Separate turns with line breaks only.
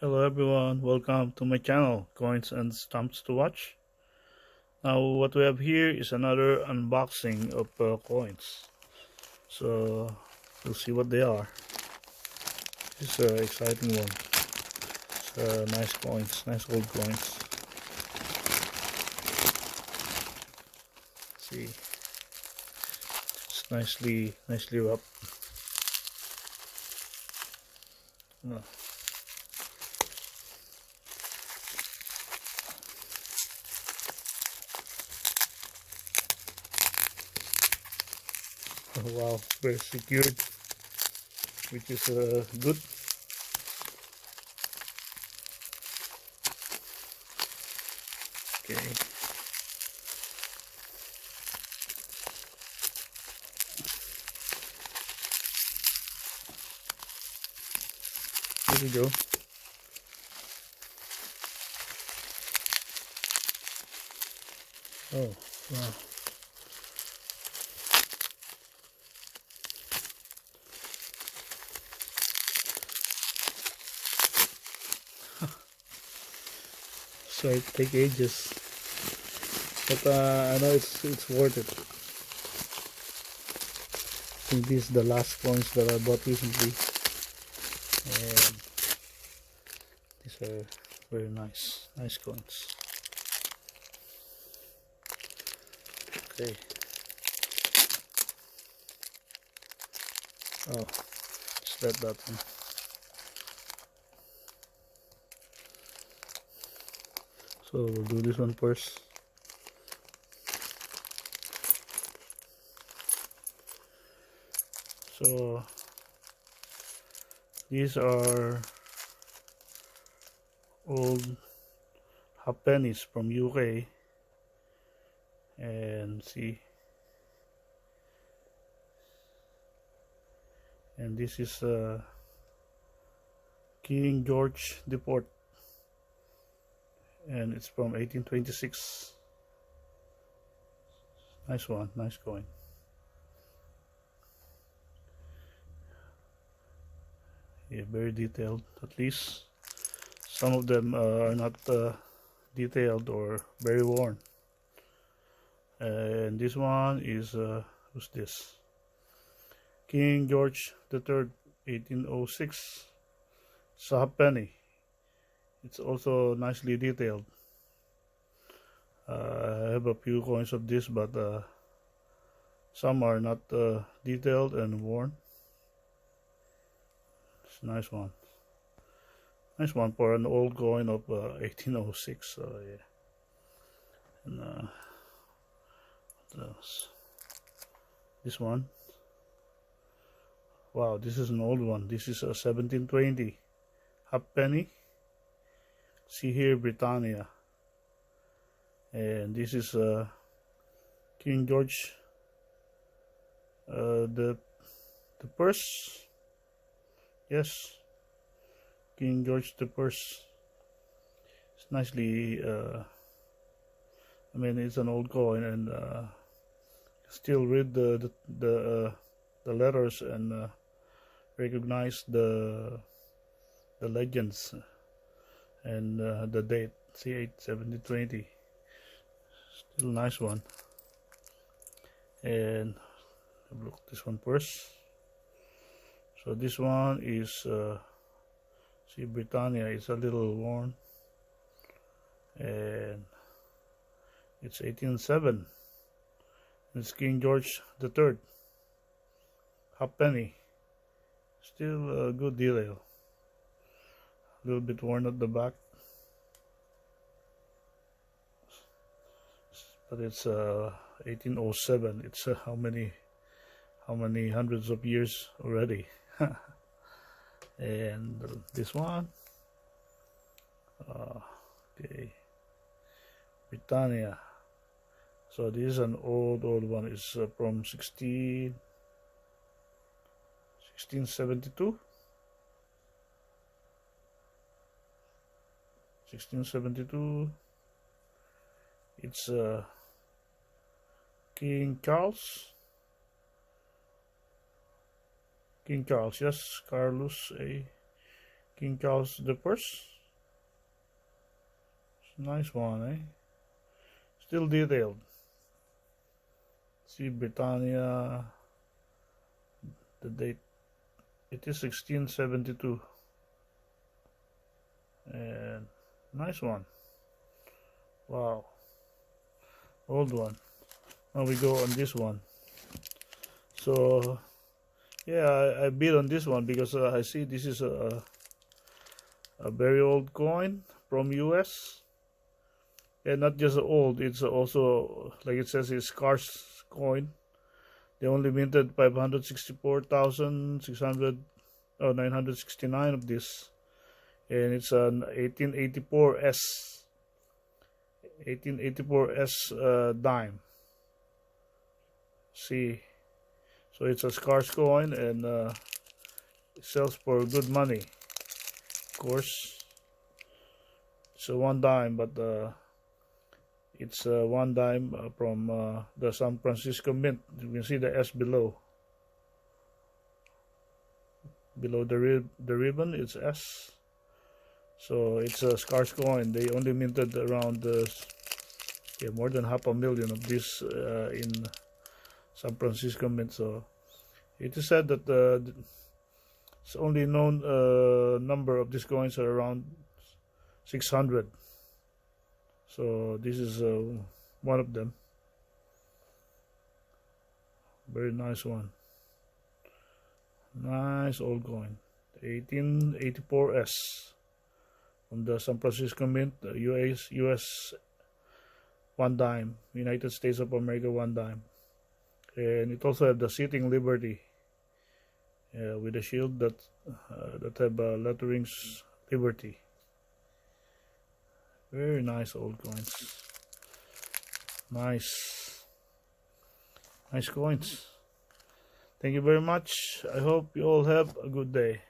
Hello everyone, welcome to my channel, Coins and Stamps to Watch. Now what we have here is another unboxing of coins. So we'll see what they are. This is an exciting one. It's nice coins, nice old coins. See, it's nicely wrapped. Oh, wow, very secured, which is good. Okay. Here we go. Oh, wow. So it take ages, but I know it's worth it. I think these are the last coins that I bought recently, and these are very nice coins. Okay. Oh, it's that one. So we'll do this one first. So these are old half pennies from UK, and see, and this is King George the IV, and it's from 1826. Nice one, nice coin. Yeah, very detailed. At least some of them are not detailed or very worn. And this one is who's this? King George III, 1806. It's a half penny. It's also nicely detailed. I have a few coins of this, but some are not detailed and worn. It's a nice one. Nice one for an old coin of 1806. So yeah. And what else? This one. Wow, this is an old one. This is a 1720 half penny. See here, Britannia. And this is King George the purse. Yes, King George the purse. It's nicely I mean, it's an old coin, and still read the letters and recognize the legends and the date. C8 1720. Still a nice one. And look, this one first. So this one is see, Britannia. It's a little worn, and it's 1807. It's King George III, half penny. Still a good detail. A little bit worn at the back, but it's 1807. It's how many hundreds of years already. And this one, okay, Britannia. So this is an old one. It's from 1672. 1672. It's King Charles. King Charles, yes, Carlos A. King Charles the First. Nice one, eh? Still detailed. See Britannia. The date. It is 1672. And nice one. Wow. Old one. Now we go on this one. So yeah, I bid on this one because I see this is a very old coin from US, and not just old, it's also, like it says, it's scarce coin. They only minted 564,600 or 969 of this, and it's an 1884S dime. See, so it's a scarce coin, and it sells for good money. Of course, it's a 1 dime, but it's 1 dime from the San Francisco Mint. You can see the S below. Below the ribbon, it's S. So it's a scarce coin. They only minted around more than 500,000 of this in San Francisco Mint. So it is said that it's only known number of these coins are around 600. So this is one of them. Very nice one. Nice old coin. 1884S from the San Francisco Mint, US 1 dime, United States of America 1 dime. And it also have the Sitting Liberty with a shield that have letterings Liberty. Very nice old coins. Nice coins. Thank you very much. I hope you all have a good day.